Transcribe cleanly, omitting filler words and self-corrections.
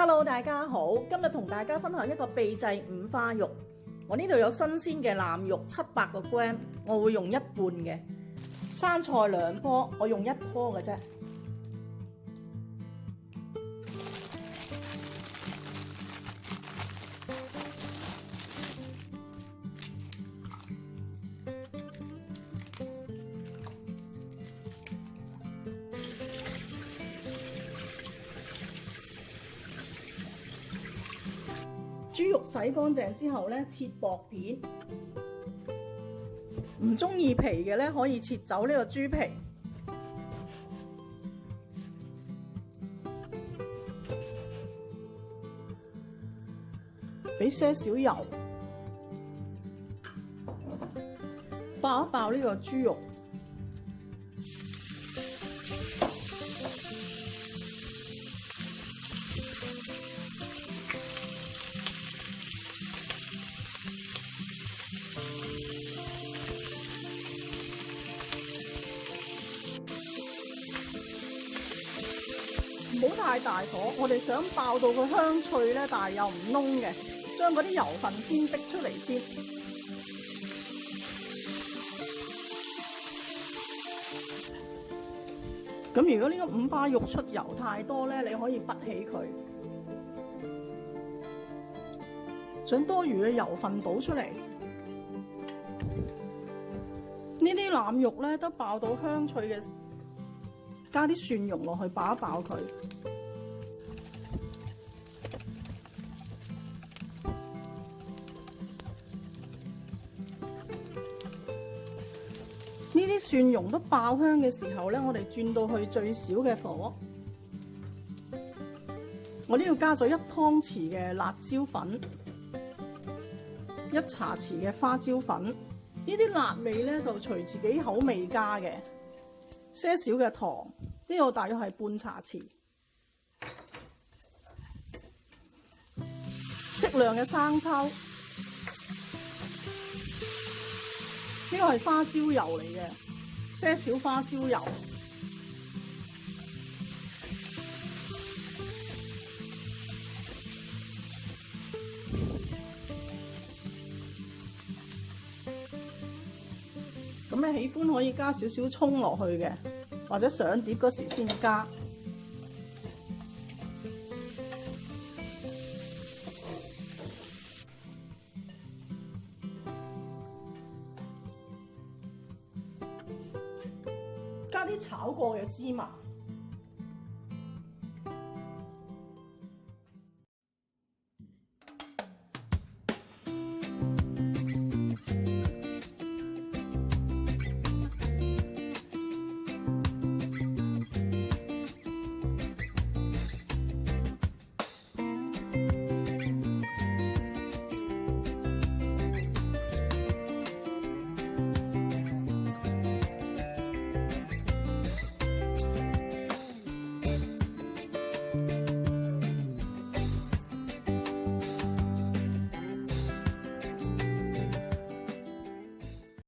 Hello， 大家好，今日同大家分享一個秘製五花肉。我呢度有新鮮嘅腩肉700個 gram， 我會用一半嘅。生菜2棵，我用1棵嘅啫。豬肉洗乾淨之後咧，切薄片。唔中意皮嘅咧，可以切走呢個豬皮。俾些少油，爆一爆呢個豬肉。唔好太大火，我哋想爆到佢香脆咧，但係又唔燶嘅，將嗰啲油分先逼出嚟先。咁如果呢個五花肉出油太多咧，你可以拔起佢，將多餘嘅油分倒出嚟。呢啲腩肉咧都爆到香脆嘅。加啲蒜蓉落去爆一爆佢，呢啲蒜蓉都爆香嘅時候咧，我哋轉到去最少嘅火。我呢度加咗1湯匙嘅辣椒粉，1茶匙嘅花椒粉。呢啲辣味咧就隨自己口味加嘅。些少嘅糖，呢度大約係半茶匙，適量嘅生抽，呢個係花椒油嚟嘅，些少花椒油，咁你喜歡可以加少少葱落去嘅，或者上碟嗰時先加。加啲炒過嘅芝麻。